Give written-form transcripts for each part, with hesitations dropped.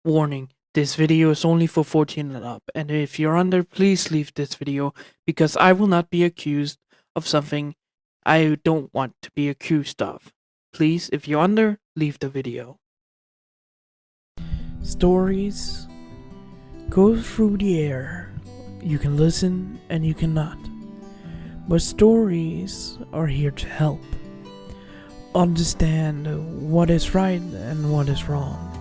Warning, this video is only for 14 and up, and if you're under, please leave this video because I will not be accused of something I don't want to be accused of. Please, if you're under, leave the video. Stories go through the air. You can listen and you cannot. But stories are here to help. Understand what is right and what is wrong.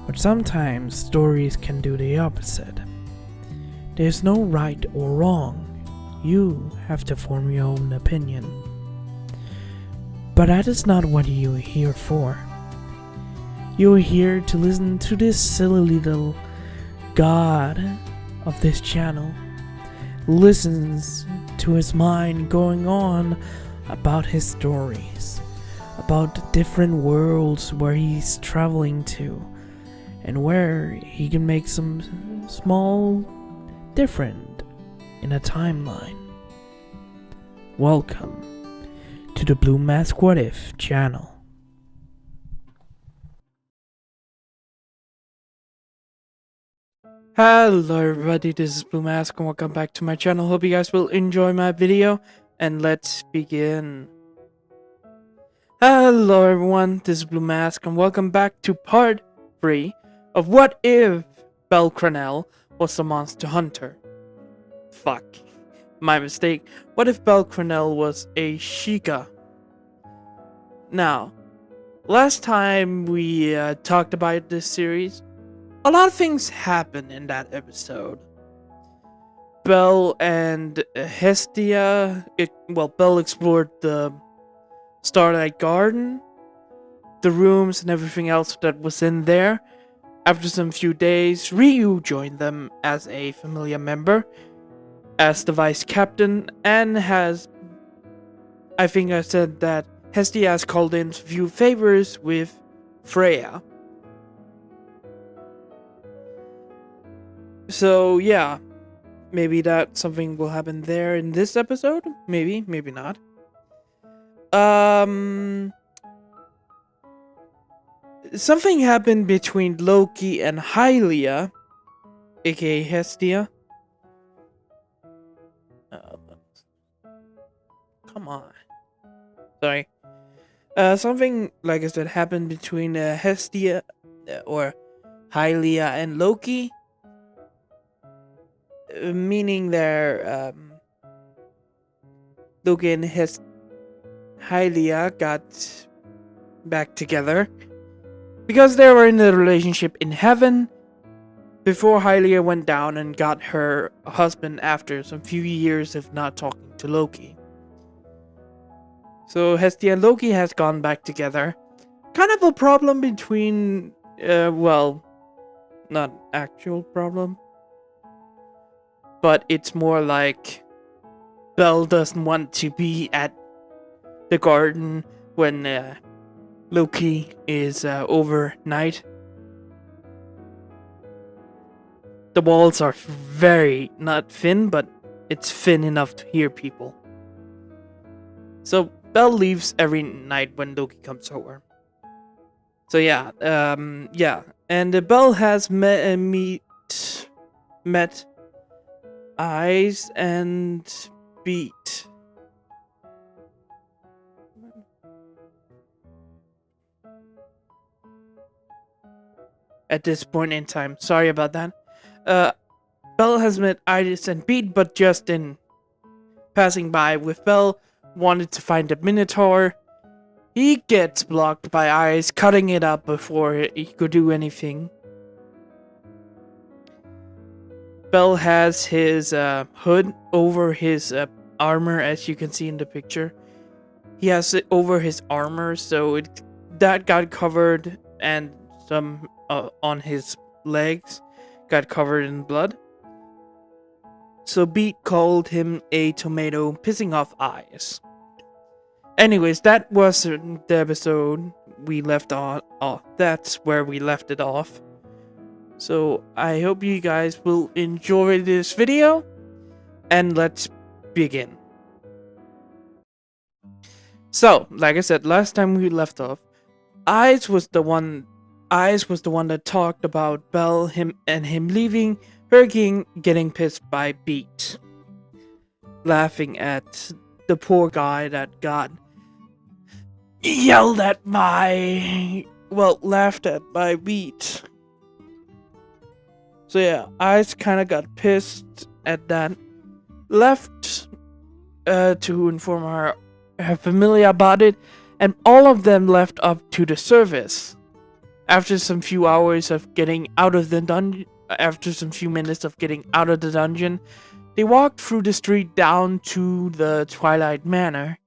But sometimes stories can do the opposite. There's no right or wrong. You have to form your own opinion. But that is not what you're here for. You're here to listen to this silly little god of this channel. Listens to his mind going on about his stories, about the different worlds where he's traveling to, and where he can make some small different in a timeline. Welcome to the Blue Mask What If channel. Hello everybody, this is Blue Mask and welcome back to my channel. Hope you guys will enjoy my video and let's begin. Hello everyone, this is Blue Mask and welcome back to part 3 of What If Belle Cranel was a monster hunter. Fuck, my mistake. What if Belle Cranel was a Sheikah? Now, last time we talked about this series, a lot of things happened in that episode. Belle and Hestia, Belle explored the Starlight Garden, the rooms and everything else that was in there. After some few days, Ryu joined them as a familiar member, as the vice captain, and I think I said that Hestia has called in a few favors with Freya. So yeah, maybe that something will happen there in this episode. Maybe, maybe not. Something happened between Loki and Hylia, aka Hestia. Come on. Sorry. Something, like I said, happened between Hestia or Hylia and Loki. Meaning their Loki and Hylia got back together because they were in a relationship in heaven before Hylia went down and got her husband after some few years of not talking to Loki. So Hestia and Loki has gone back together. Kind of a problem between, not actual problem, but it's more like Belle doesn't want to be at the garden when Loki is overnight. The walls are very, not thin, but it's thin enough to hear people. So Belle leaves every night when Loki comes over. So yeah, and Belle has met Eyes and Beat. At this point in time, sorry about that. Belle has met Iris and Beat, but just in passing by with Belle, wanted to find the Minotaur. He gets blocked by Iris, cutting it up before he could do anything. Belle has his hood over his armor, as you can see in the picture. He has it over his armor, so that got covered, and some on his legs got covered in blood. So Beat called him a tomato, pissing off Eyes. Anyways, that was the episode we left on. Oh, that's where we left it off. So I hope you guys will enjoy this video, and let's begin. So, like I said, last time we left off, Eyes was the one Eyes was the one that talked about Bell, him leaving, Hurricane getting pissed by Beat, laughing at the poor guy that got laughed at by Beat. So yeah, Eyes kind of got pissed at that, left to inform her familia about it, and all of them left up to the surface. After some few hours of getting out of the dungeon, after some few minutes of getting out of the dungeon, they walked through the street down to the Twilight Manor.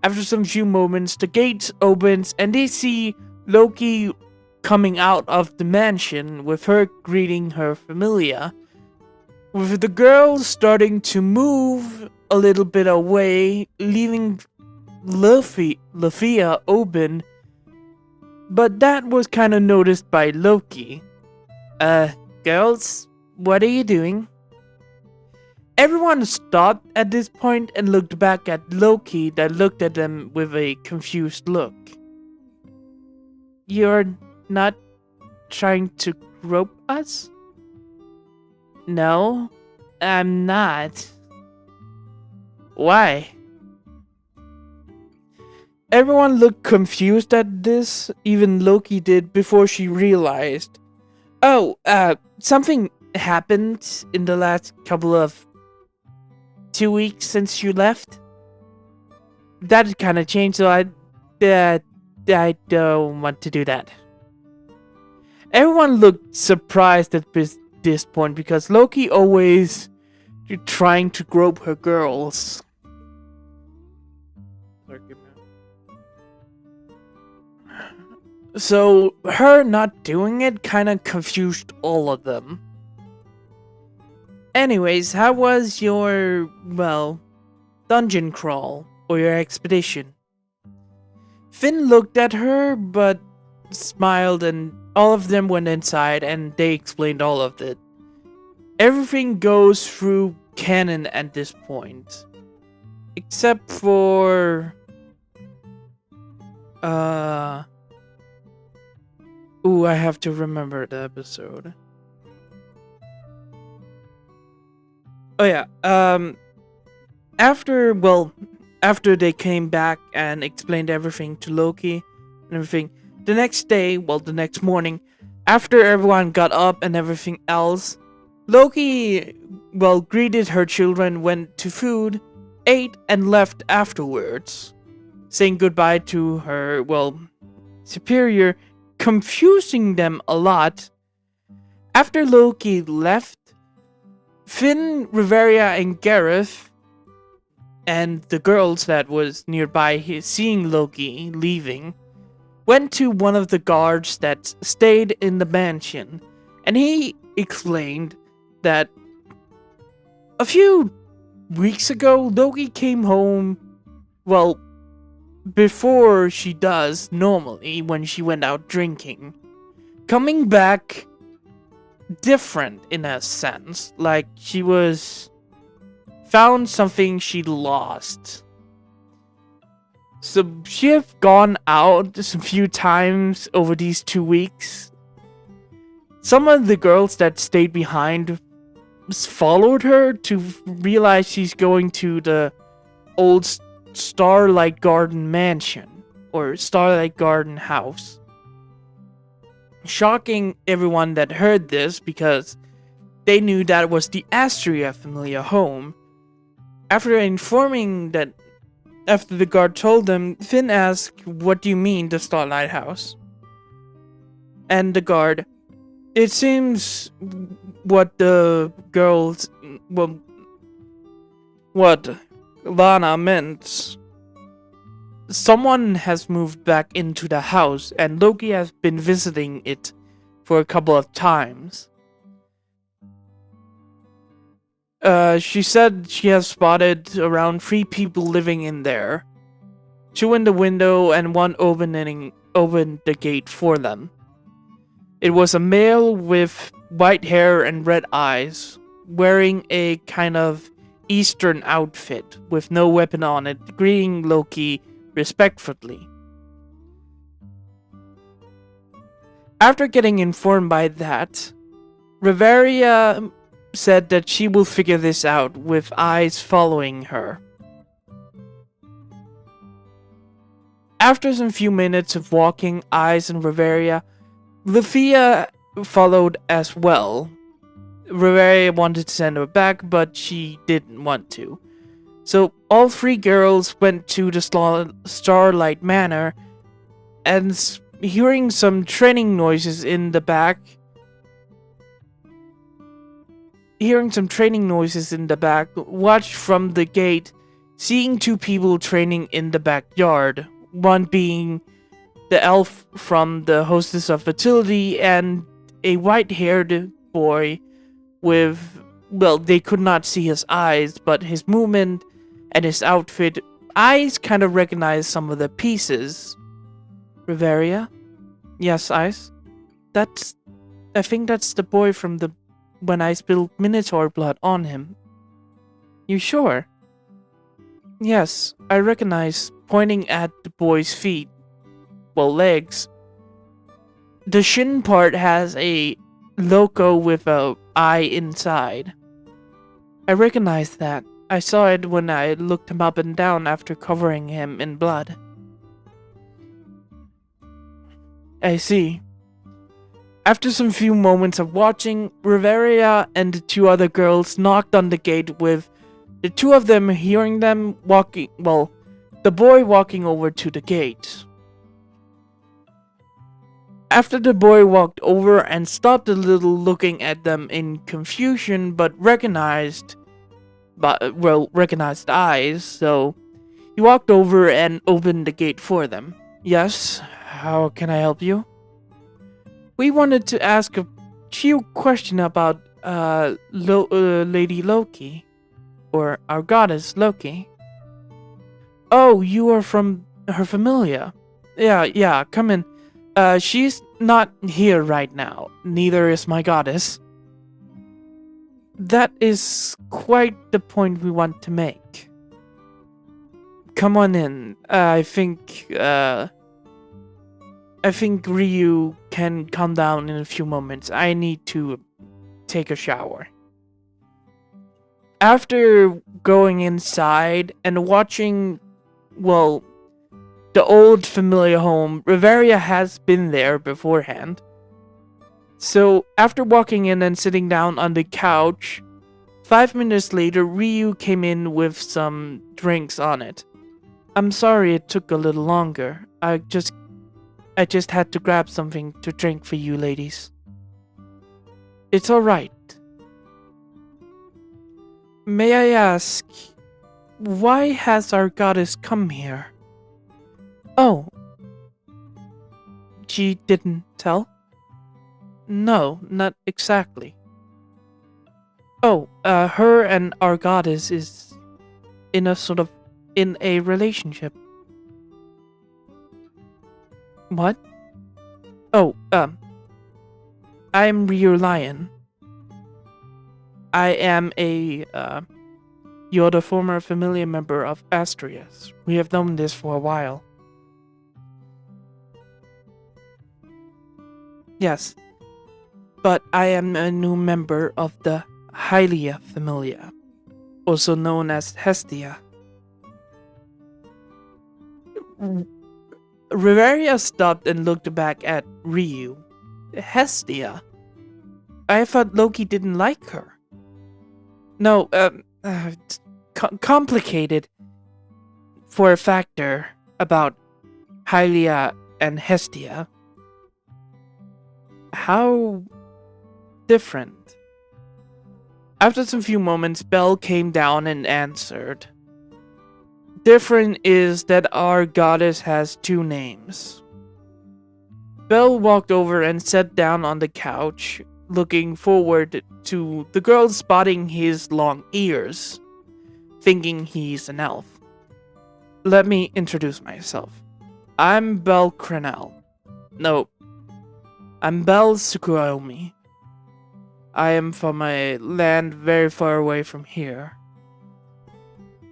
After some few moments, the gate opens and they see Loki coming out of the mansion with her greeting her familia. With the girl starting to move a little bit away, leaving Lafia open. But that was kind of noticed by Loki. Girls, what are you doing? Everyone stopped at this point and looked back at Loki that looked at them with a confused look. You're not trying to grope us? No, I'm not. Why? Everyone looked confused at this, even Loki did, before she realized. Oh, something happened in the last couple of 2 weeks since you left. That kind of changed, so I don't want to do that. Everyone looked surprised at this point because Loki always trying to grope her girls. So her not doing it kind of confused all of them. Anyways, how was your, dungeon crawl or your expedition? Finn looked at her but smiled, and all of them went inside and they explained all of it. Everything goes through canon at this point. Except for... Ooh, I have to remember the episode. Oh yeah, after they came back and explained everything to Loki and everything, the next day, the next morning, after everyone got up and everything else, Loki, greeted her children, went to food, ate, and left afterwards, saying goodbye to her, superior, confusing them a lot. After Loki left, Finn, Riveria, and Gareth, and the girls that was nearby seeing Loki leaving, went to one of the guards that stayed in the mansion, and he explained that a few weeks ago, Loki came home, before she does normally when she went out drinking, coming back different in a sense, like she was found something she lost. So she have gone out a few times over these 2 weeks. Some of the girls that stayed behind followed her to realize she's going to the old Starlight Garden mansion, or Starlight Garden house. Shocking everyone that heard this because they knew that was the Astria familiar home. After the guard told them, Finn asked, "What do you mean, the Starlight house?" And the guard, "It seems what the girls, what Lana meant. Someone has moved back into the house, and Loki has been visiting it for a couple of times. She said she has spotted around 3 people living in there. 2 in the window and 1 opened the gate for them. It was a male with white hair and red eyes, wearing a kind of Eastern outfit with no weapon on it, greeting Loki respectfully. After getting informed by that, Riveria said that she will figure this out with eyes following her. After some few minutes of walking, Eyes and Riveria, Lufia followed as well. Riveria wanted to send her back, but she didn't want to. So all three girls went to the Starlight Manor, and hearing some training noises in the back, watched from the gate, seeing two people training in the backyard. One being the elf from the Hostess of Fertility and a white-haired boy with, well, they could not see his eyes, but his movement and his outfit, Eyes kind of recognized some of the pieces. Riveria? Yes, Eyes? I think that's the boy from when I spilled Minotaur blood on him. You sure? Yes, I recognize, pointing at the boy's feet. Well, legs. The shin part has a logo with a eye inside. I recognize that. I saw it when I looked him up and down after covering him in blood. I see. After some few moments of watching, Riveria and the two other girls knocked on the gate with the two of them hearing them walking, well, the boy walking over to the gate. After the boy walked over and stopped a little looking at them in confusion, but recognized Eyes, so he walked over and opened the gate for them. Yes, how can I help you? We wanted to ask a few questions about Lady Loki, or our goddess Loki. Oh, you are from her familia. Yeah, come in. She's not here right now. Neither is my goddess. That is quite the point we want to make. Come on in. I think Ryu can calm down in a few moments. I need to take a shower. After going inside and watching, well, the old familiar home, Riveria has been there beforehand. So, after walking in and sitting down on the couch, 5 minutes later, Ryu came in with some drinks on it. I'm sorry it took a little longer. I just had to grab something to drink for you ladies. It's alright. May I ask, why has our goddess come here? Oh. She didn't tell? No, not exactly. Oh, her and our goddess is in a relationship. What? Oh, I am Ryu Lion. I am you're the former familiar member of Astrius. We have known this for a while. Yes, but I am a new member of the Hylia Familia, also known as Hestia. Riveria stopped and looked back at Ryu. Hestia? I thought Loki didn't like her. No, it's complicated for a factor about Hylia and Hestia. How different? After some few moments, Belle came down and answered. Different is that our goddess has two names. Belle walked over and sat down on the couch, looking forward to the girl spotting his long ears, thinking he's an elf. Let me introduce myself. I'm Belle Cranel. No, I'm Belle Tsukuyomi. I am from a land very far away from here.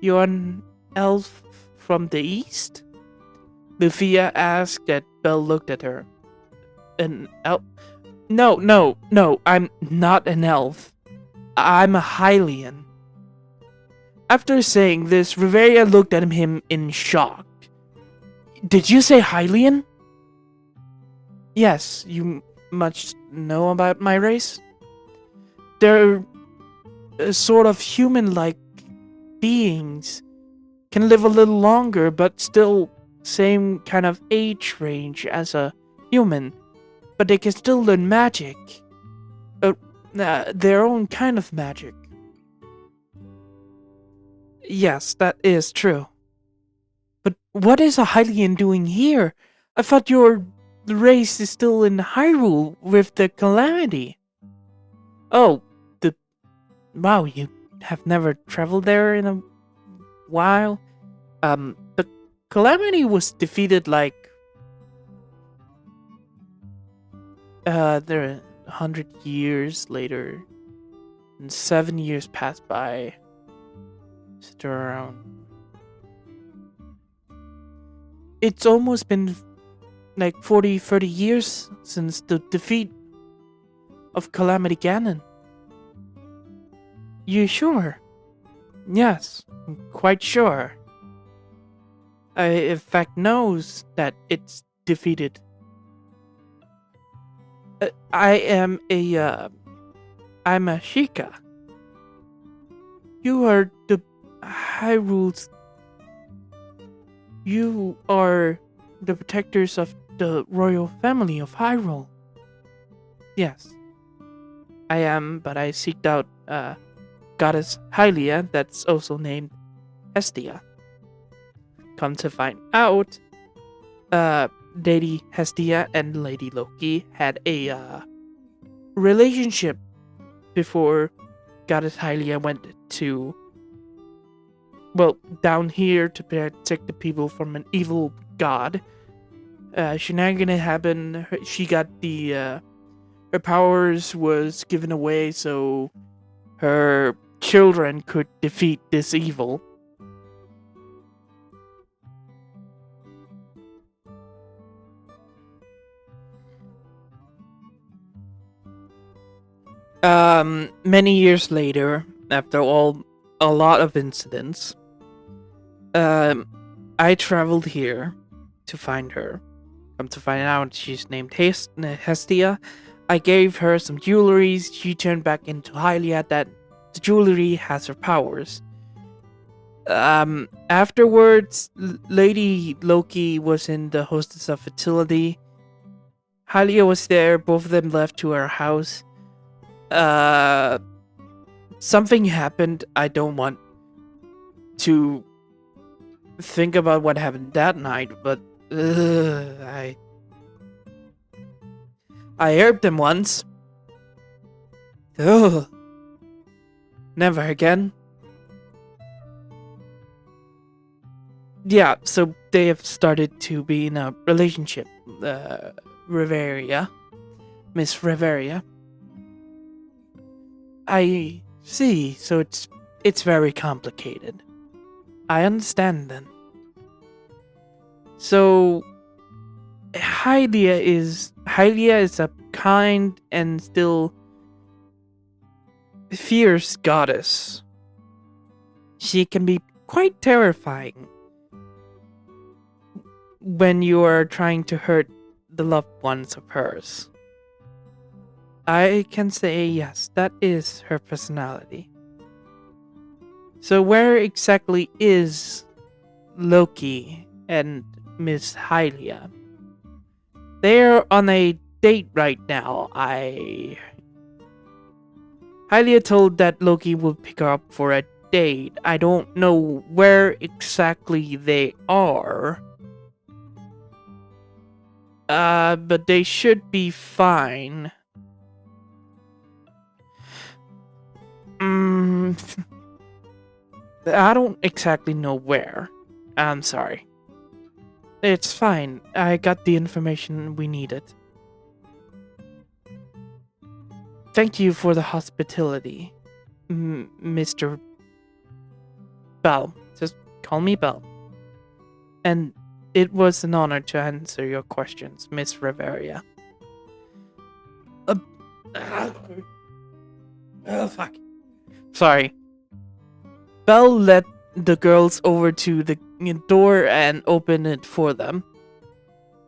You're an elf from the east? Lufia asked as Belle looked at her. an elf. No, no, no, I'm not an elf. I'm a Hylian. After saying this, Riveria looked at him in shock. Did you say Hylian? Yes, you much know about my race? They're sort of human-like beings. Can live a little longer, but still same kind of age range as a human. But they can still learn magic. Their own kind of magic. Yes, that is true. But what is a Hylian doing here? I thought your race is still in Hyrule with the Calamity. Oh, wow, you have never traveled there in a while? The Calamity was defeated like there 100 years later, and 7 years passed by. Sit around. It's almost been like 30 years since the defeat of Calamity Ganon. You sure? Yes, I'm quite sure. I, in fact, knows that it's defeated. I'm a Sheikah. You are the Hyrule's. You are the protectors of the royal family of Hyrule. Yes, I am, but I seeked out goddess Hylia, that's also named Hestia. Come to find out, Lady Hestia and Lady Loki had a relationship before goddess Hylia went to, well, down here to protect the people from an evil god. Shenanigans happened. She got her powers was given away so her children could defeat this evil. Many years later, after a lot of incidents, I traveled here to find her. Come to find out, she's named Hestia. I gave her some jewelry. She turned back into Hylia. That the jewelry has her powers. Afterwards, Lady Loki was in the Hostess of Fertility. Hylia was there. Both of them left to her house. Something happened. I don't want to think about what happened that night, but I heard them once. Ugh. Never again. Yeah, so they have started to be in a relationship. Riveria. Miss Riveria. I see, so it's very complicated. I understand then. So Hylia is a kind and still fierce goddess. She can be quite terrifying when you are trying to hurt the loved ones of hers. I can say yes, that is her personality. So where exactly is Loki and Miss Hylia? They're on a date right now. Hylia told that Loki will pick her up for a date. I don't know where exactly they are. But they should be fine. I don't exactly know where. I'm sorry. It's fine. I got the information we needed. Thank you for the hospitality, Mr. Bell. Just call me Bell. And it was an honor to answer your questions, Miss Riveria. Oh, fuck. Sorry. Belle led the girls over to the door and opened it for them.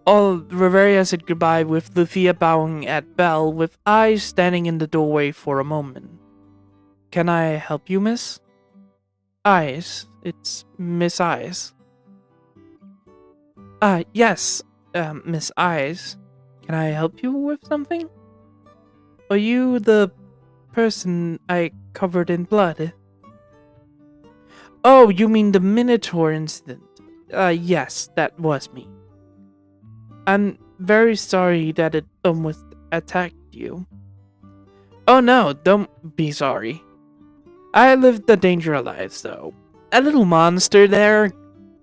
All Riveria said goodbye with Luthia bowing at Belle with Eyes standing in the doorway for a moment. Can I help you, miss? Eyes. It's Miss Eyes. Yes, Miss Eyes. Can I help you with something? Are you the person I covered in blood? Oh, you mean the Minotaur incident? Yes, that was me. I'm very sorry that it almost attacked you. Oh no, don't be sorry. I lived a dangerous life, though. A little monster there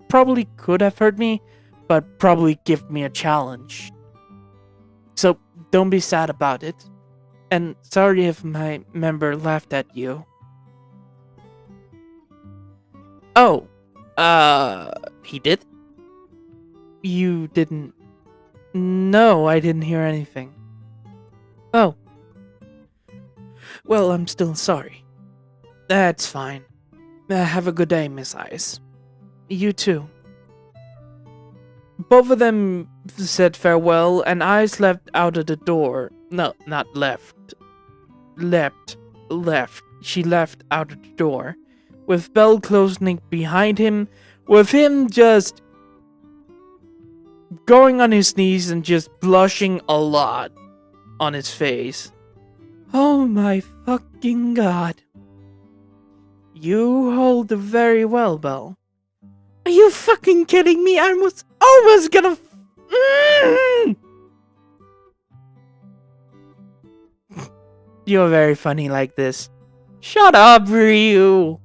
probably could have hurt me, but probably give me a challenge. So don't be sad about it. And sorry if my member laughed at you. Oh, he did? You didn't? No, I didn't hear anything. Oh. Well, I'm still sorry. That's fine. Have a good day, Miss Eyes. You too. Both of them said farewell, and Eyes left out of the door. No, not left. Left. She left out of the door, with Belle closing behind him, with him just going on his knees and just blushing a lot on his face. Oh my fucking god. You hold very well, Belle. Are you fucking kidding me? I was almost gonna... You're very funny like this. Shut up, Ryu!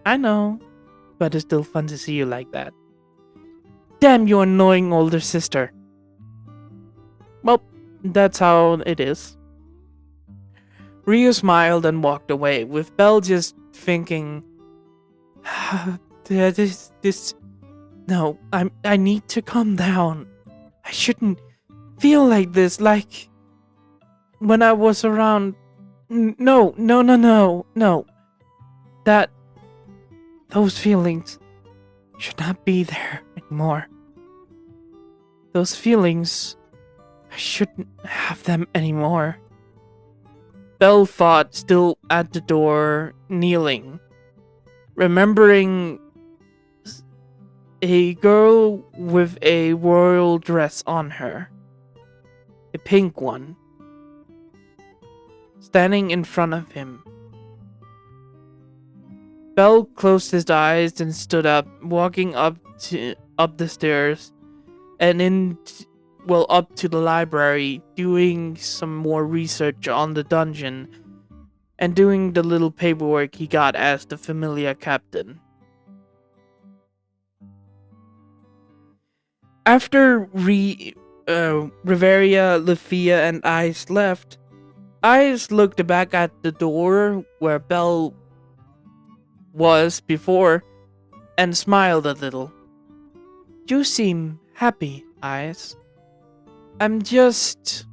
I know, but it's still fun to see you like that. Damn, you annoying older sister. Well, that's how it is. Ryu smiled and walked away, with Belle just thinking... No, I need to calm down. I shouldn't feel like this, like... when I was around... No. Those feelings should not be there anymore. Those feelings, I shouldn't have them anymore. Belle thought, still at the door, kneeling, remembering a girl with a royal dress on her, a pink one, standing in front of him. Belle closed his eyes and stood up, walking up the stairs and up to the library, doing some more research on the dungeon and doing the little paperwork he got as the familiar captain. After Riveria, Luthia, and Eyes left, Eyes looked back at the door where Belle was before and smiled a little. You seem happy, Eyes. I'm just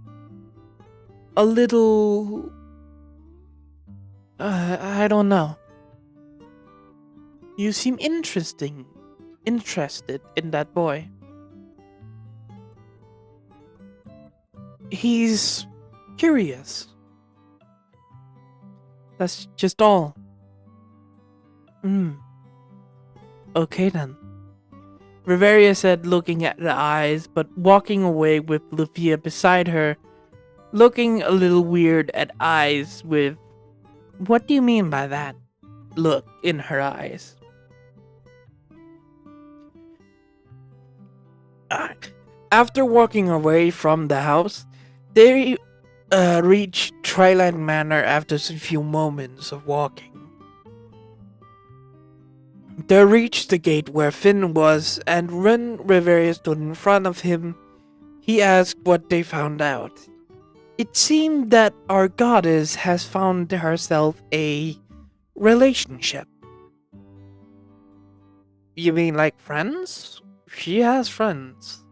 a little... I don't know. You seem interested in that boy. He's curious. That's just all. Okay then. Riveria said, looking at the Eyes, but walking away with Luthia beside her, looking a little weird at Eyes with, what do you mean by that? Look in her eyes. After walking away from the house, they reached Triland Manor after a few moments of walking. They reached the gate where Finn was, and when Riveria stood in front of him, he asked what they found out. It seemed that our goddess has found herself a relationship. You mean like friends? She has friends.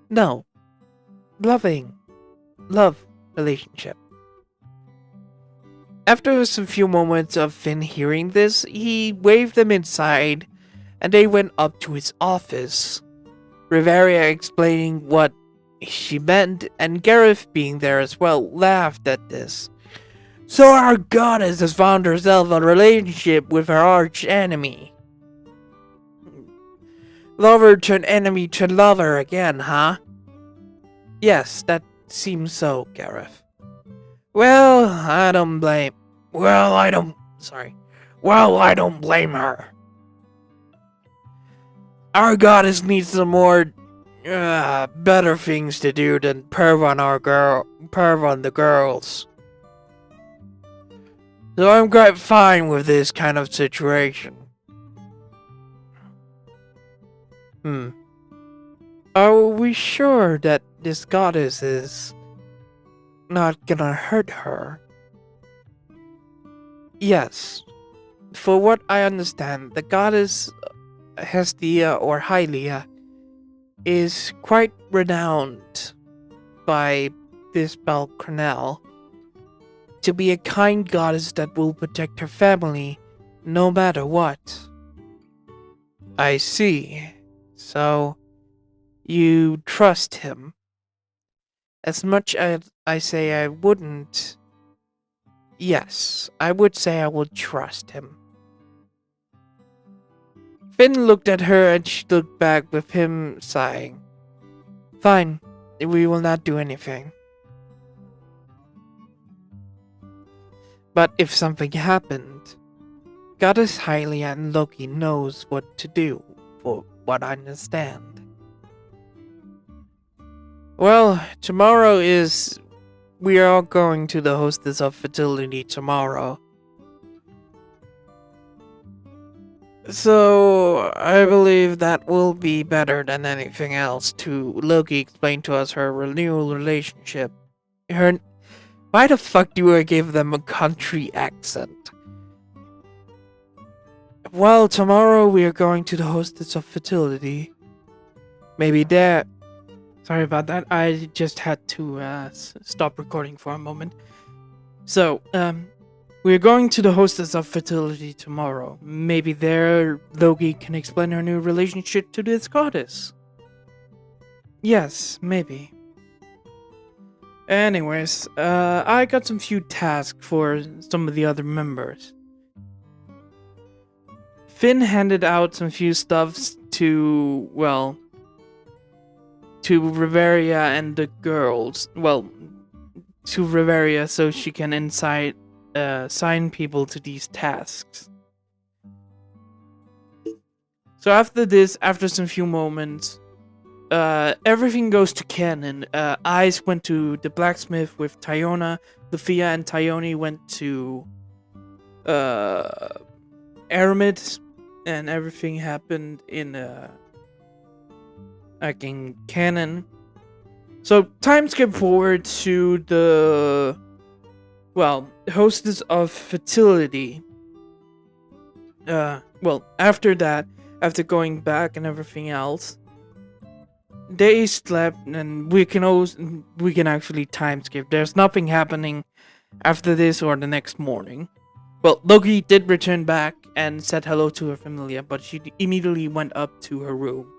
No. Love. relationship. After some few moments of Finn hearing this, he waved them inside, and they went up to his office. Riveria explaining what she meant, and Gareth being there as well laughed at this. So our goddess has found herself a relationship with her arch enemy. Lover turned enemy to lover again, huh? Yes, that seems so, Gareth. Well, I don't blame her. Our goddess needs some more better things to do than perv on the girls. So I'm quite fine with this kind of situation. Are we sure that this goddess is not gonna hurt her? Yes. For what I understand, the goddess Hestia or Hylia is quite renowned by this Bel Cranel to be a kind goddess that will protect her family no matter what. I see. So, you trust him? As much as I say I wouldn't, yes, I would say I would trust him. Finn looked at her and she looked back with him sighing. Fine, we will not do anything. But if something happened, Goddess Hylia and Loki knows what to do, for what I understand. Well, we are all going to the Hostess of Fertility tomorrow. So, I believe that will be better than anything else to Loki explain to us her renewal relationship. Why the fuck do I give them a country accent? Well, tomorrow we are going to the Hostess of Fertility. Maybe there... Sorry about that, I just had to stop recording for a moment. So, we're going to the Hostess of Fertility tomorrow. Maybe there Loki can explain her new relationship to this goddess. Yes, maybe. Anyways, I got some few tasks for some of the other members. Finn handed out some few stuffs to Riveria and the girls. Well, to Riveria so she can assign people to these tasks. So after this, after some few moments, everything goes to canon. Ice went to the blacksmith with Tyona. Luffia and Tyone went to Aramid, and everything happened in canon. So time skip forward to the Hostess of Fertility. After that, after going back and everything else, they slept, and we can actually time skip. There's nothing happening after this or the next morning. Well, Loki did return back and said hello to her familia, but she immediately went up to her room.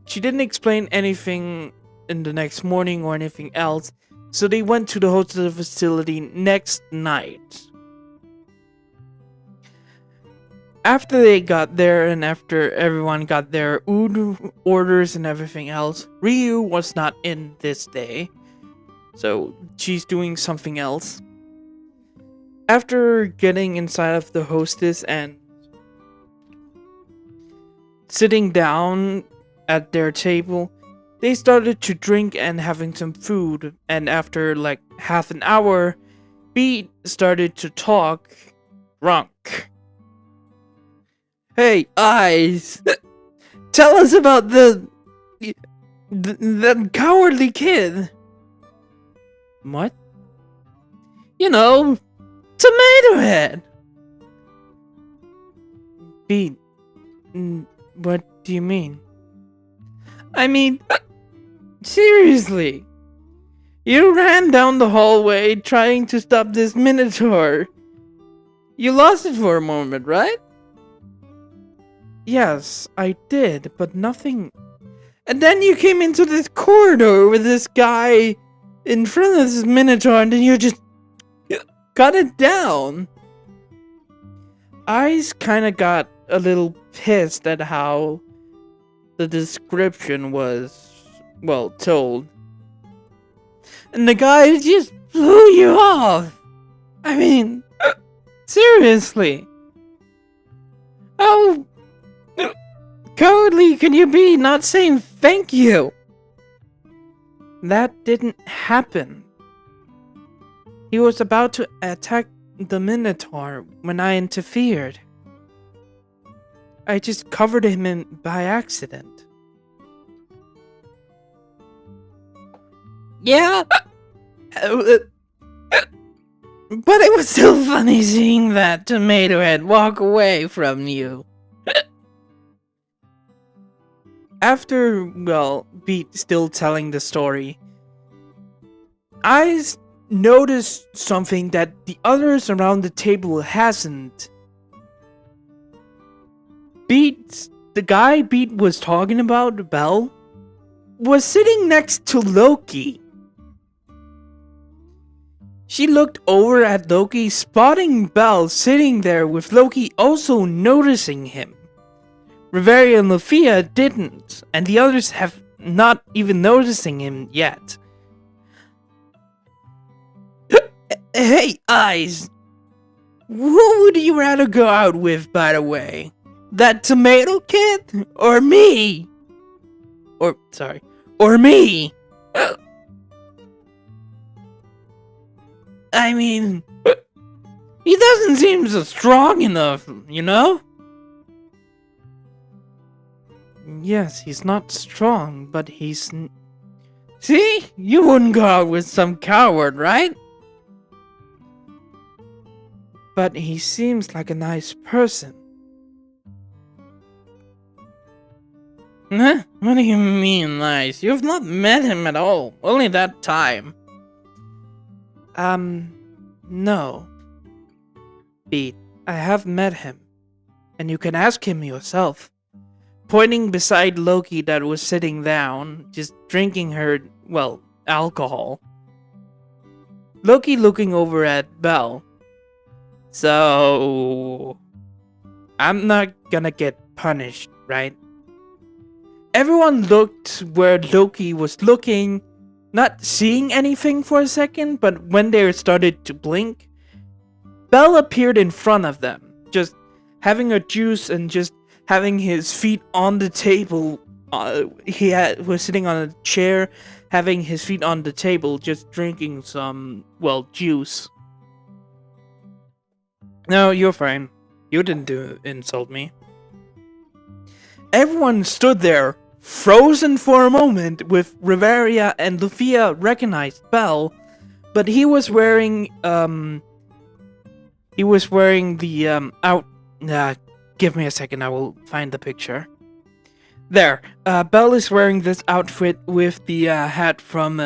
She didn't explain anything in the next morning or anything else, so they went to the hotel facility next night. After they got there and after everyone got their orders and everything else, Ryu was not in this day, so she's doing something else. After getting inside of the hostess and sitting down at their table, they started to drink and having some food, and after like half an hour, Beat started to talk drunk. Hey, Eyes, tell us about the cowardly kid. What? You know, Tomato Head. Beat, what do you mean? I mean, Seriously. You ran down the hallway trying to stop this minotaur. You lost it for a moment, right? Yes, I did, but nothing. And then you came into this corridor with this guy in front of this minotaur, and then you just cut it down. I kind of got a little pissed at how the description was, well, told. And the guy just blew you off. I mean, seriously. How cowardly can you be not saying thank you? That didn't happen. He was about to attack the Minotaur when I interfered. I just covered him in by accident. Yeah? But it was still funny seeing that tomato head walk away from you. After, well, Beat still telling the story, I noticed something that the others around the table hasn't. The guy Beat was talking about, Bell, was sitting next to Loki. She looked over at Loki, spotting Bell sitting there with Loki also noticing him. Riveria and Lufia didn't, and the others have not even noticing him yet. Hey, Eyes! Who would you rather go out with, by the way? That tomato kid? Or me? Or me? I mean, he doesn't seem so strong enough, you know? Yes, he's not strong, but he's... See? You wouldn't go out with some coward, right? But he seems like a nice person. Huh? What do you mean nice? You've not met him at all. Only that time. No. Beat, I have met him. And you can ask him yourself. Pointing beside Loki that was sitting down, just drinking her, well, alcohol. Loki looking over at Bell. So... I'm not gonna get punished, right? Everyone looked where Loki was looking, not seeing anything for a second, but when they started to blink, Bell appeared in front of them, just having a juice and just having his feet on the table. He was sitting on a chair, having his feet on the table, just drinking some, well, juice. No, you're fine. You didn't insult me. Everyone stood there, frozen for a moment, with Riveria and Lufia recognized Bell, but he was wearing, the, give me a second, I will find the picture. There, Bell is wearing this outfit with the, hat from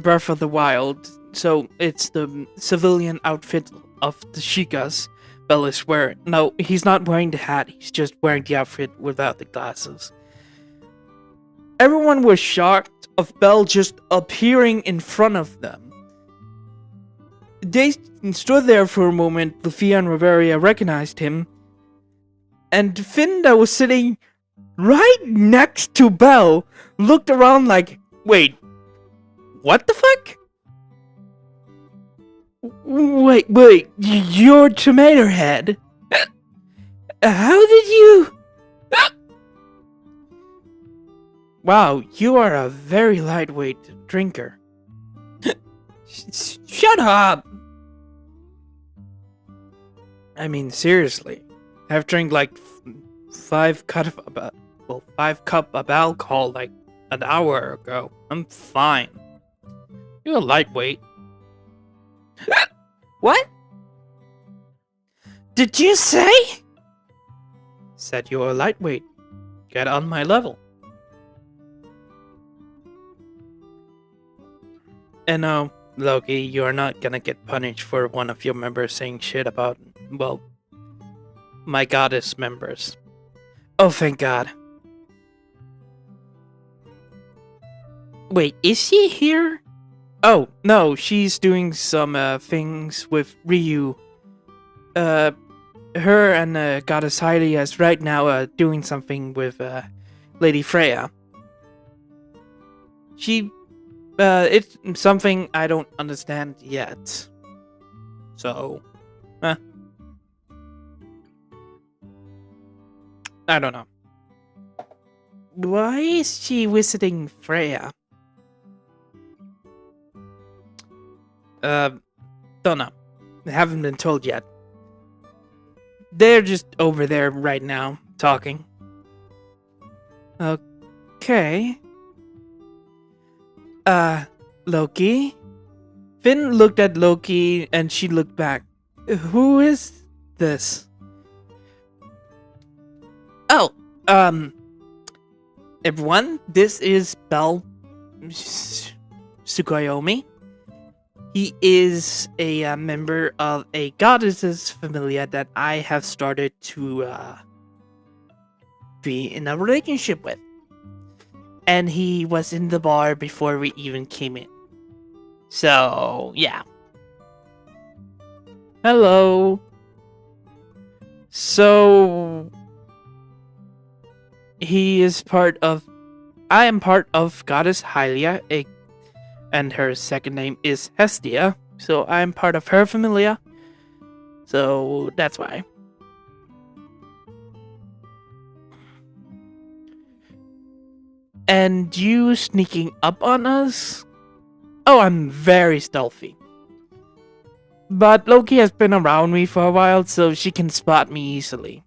Breath of the Wild, so it's the civilian outfit of the Sheikahs. Bell is wearing. No, he's not wearing the hat, he's just wearing the outfit without the glasses. Everyone was shocked of Bell just appearing in front of them. They stood there for a moment, Lufia and Riveria recognized him, and Finn, that was sitting right next to Bell, looked around like, wait, what the fuck? Wait, you're Tomato Head. How did you... Wow, you are a very lightweight drinker. Shut up! I mean, seriously. I've drank like 5 cup of alcohol like an hour ago. I'm fine. You're a lightweight. What? Did you say? Said you're a lightweight. Get on my level. And no, Loki, you are not gonna get punished for one of your members saying shit about, well, my goddess members. Oh, thank God. Wait, is she here? Oh, no, she's doing some things with Ryu. Her and Goddess Hylia is right now doing something with Lady Freya. It's something I don't understand yet. So, I don't know. Why is she visiting Freya? Don't know. I haven't been told yet. They're just over there right now, talking. Okay. Loki? Finn looked at Loki and she looked back. Who is this? Oh, everyone, this is Bel Tsukuyomi. He is a member of a goddess's familia that I have started to be in a relationship with. And he was in the bar before we even came in. So, yeah. Hello. So, he is I am part of Goddess Hylia, and her second name is Hestia, so I'm part of her familia. So, that's why. And you sneaking up on us? Oh, I'm very stealthy. But Loki has been around me for a while, so she can spot me easily.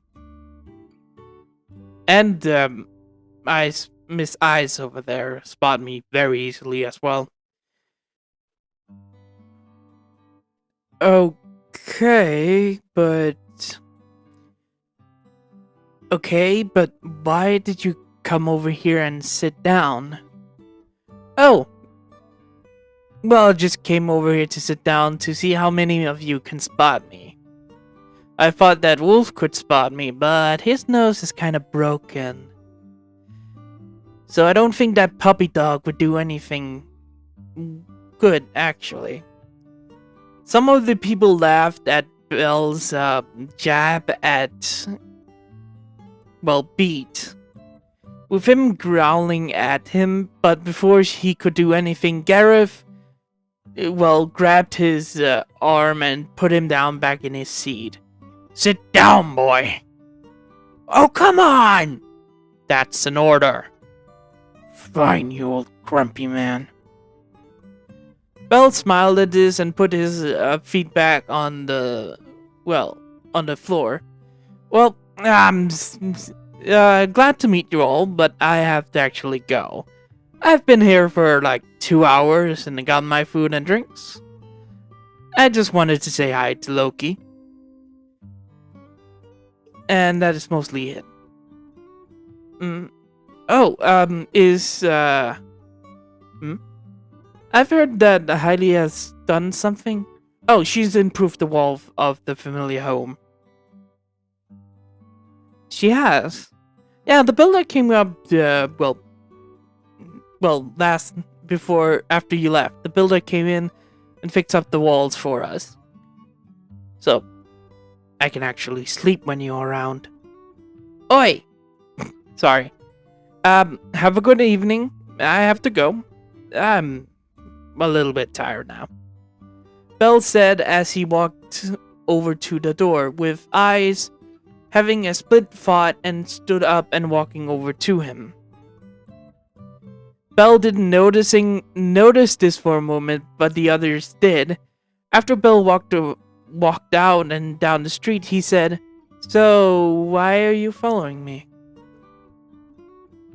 And Miss Eyes over there spot me very easily as well. Okay, but why did you come over here and sit down? Oh, well, I just came over here to sit down to see how many of you can spot me. I thought that Wolf could spot me, but his nose is kind of broken. So I don't think that puppy dog would do anything good, actually. Some of the people laughed at Belle's jab at, well, Beat, with him growling at him, but before he could do anything, Gareth, grabbed his arm and put him down back in his seat. Sit down, boy! Oh, come on! That's an order. Fine, you old grumpy man. Bell smiled at this and put his feet back on the floor. Well, I'm glad to meet you all, but I have to actually go. I've been here for like 2 hours and got my food and drinks. I just wanted to say hi to Loki. And that is mostly it. I've heard that Hylia has done something. Oh, she's improved the wall of the familiar home. She has. Yeah, the builder came up, after you left. The builder came in and fixed up the walls for us. So, I can actually sleep when you're around. Oi! Sorry. Have a good evening. I have to go. I'm a little bit tired now. Bell said as he walked over to the door, with eyes having a split thought, and stood up and walking over to him. Bell didn't notice this for a moment, but the others did. After Bell walked out and down the street, he said, "So, why are you following me?"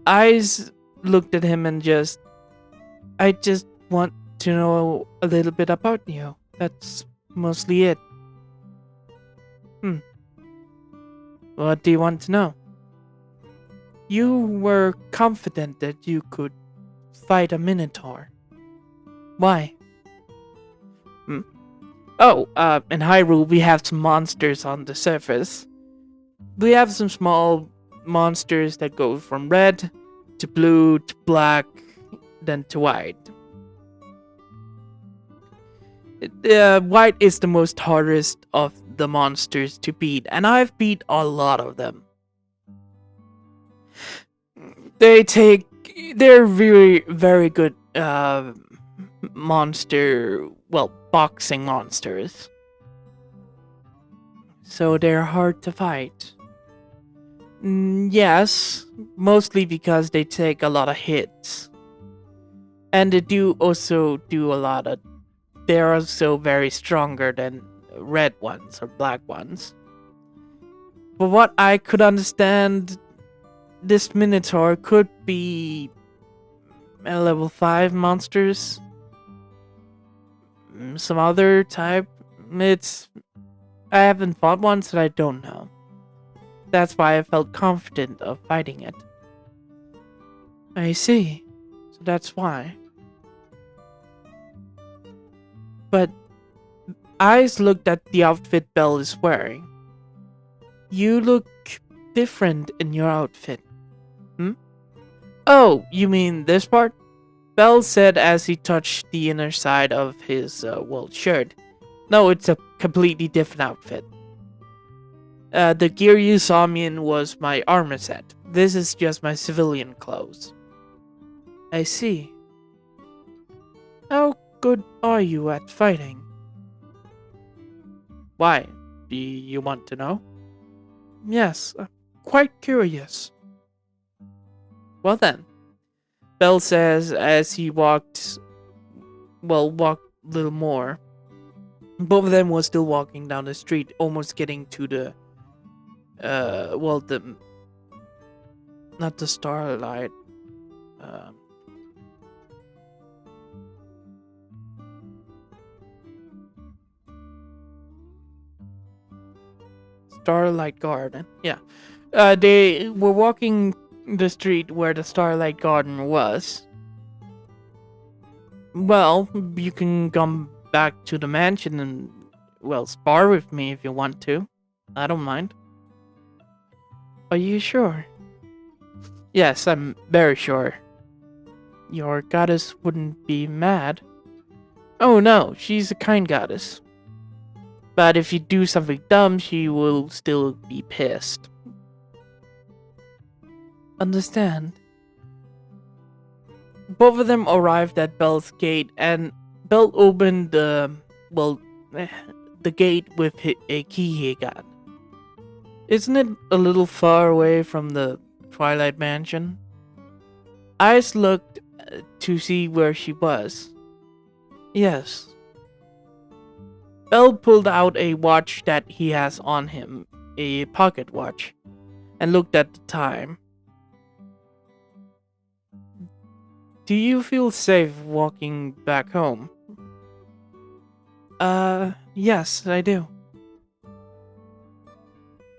Eyes looked at him and I just want to know a little bit about you. That's mostly it. What do you want to know? You were confident that you could fight a Minotaur. Why? Oh, in Hyrule, we have some monsters on the surface. We have some small monsters that go from red to blue to black, then to white. White is the most hardest of the monsters to beat, and I've beat a lot of them. They're very, very good boxing monsters. So they're hard to fight. Yes, mostly because they take a lot of hits. And they do also do a lot of... They're also very stronger than red ones or black ones. But what I could understand, this Minotaur could be a level 5 monsters. Some other type. I haven't fought one, so I don't know. That's why I felt confident of fighting it. I see. So that's why. But eyes looked at the outfit Belle is wearing. You look different in your outfit. Oh, you mean this part? Belle said as he touched the inner side of his, shirt. No, it's a completely different outfit. The gear you saw me in was my armor set. This is just my civilian clothes. I see. How good are you at fighting? Why? Do you want to know? Yes, I'm quite curious. Well then, Belle says as he walked a little more. Both of them were still walking down the street, almost getting to the not the Starlight. Starlight Garden. Yeah. They were walking the street where the Starlight Garden was. Well, you can come back to the mansion and, spar with me if you want to. I don't mind. Are you sure? Yes, I'm very sure. Your goddess wouldn't be mad. Oh no, she's a kind goddess. But if you do something dumb, she will still be pissed. Understand? Both of them arrived at Belle's gate, and Belle opened the gate with a key he got. Isn't it a little far away from the Twilight Mansion? Eyes looked to see where she was. Yes. Belle pulled out a watch that he has on him, a pocket watch, and looked at the time. Do you feel safe walking back home? Yes, I do.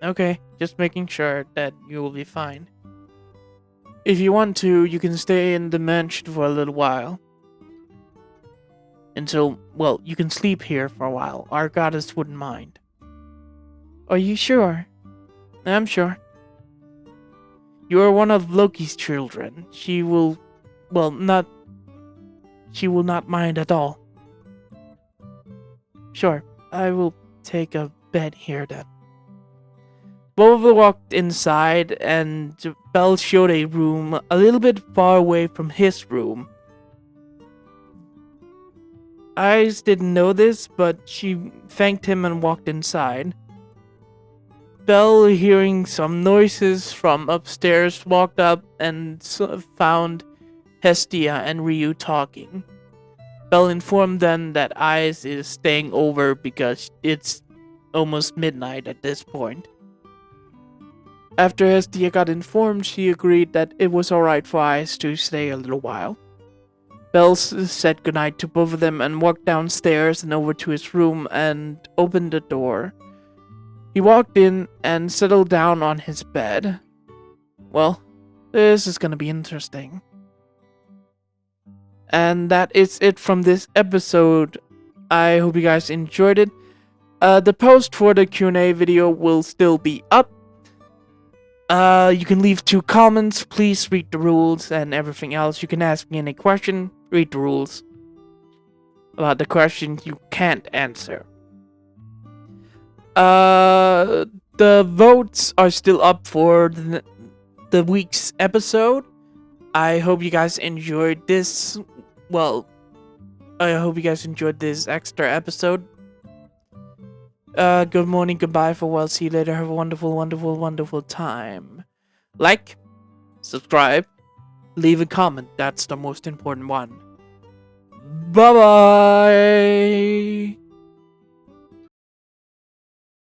Okay, just making sure that you will be fine. If you want to, you can stay in the mansion for a little while. Until, you can sleep here for a while. Our goddess wouldn't mind. Are you sure? I'm sure. You are one of Loki's children. She will not mind at all. Sure, I will take a bed here then. Both of them walked inside, and Belle showed a room a little bit far away from his room. Eyes didn't know this, but she thanked him and walked inside. Belle, hearing some noises from upstairs, walked up and found Hestia and Ryu talking. Belle informed them that Eyes is staying over because it's almost midnight at this point. After Hestia got informed, she agreed that it was alright for Eyes to stay a little while. Belle said goodnight to both of them and walked downstairs and over to his room and opened the door. He walked in and settled down on his bed. Well, this is gonna be interesting. And that is it from this episode I hope you guys enjoyed it. The post for the Q&A video will still be up. You can leave 2 comments. Please read the rules and everything else. You can ask me any question. Read the rules about the questions you can't answer. The votes are still up for the week's episode. I hope you guys enjoyed this. Well, I hope you guys enjoyed this extra episode. Good morning, goodbye, farewell, see you later. Have a wonderful, wonderful, wonderful time. Like, subscribe, leave a comment. That's the most important one. Bye-bye.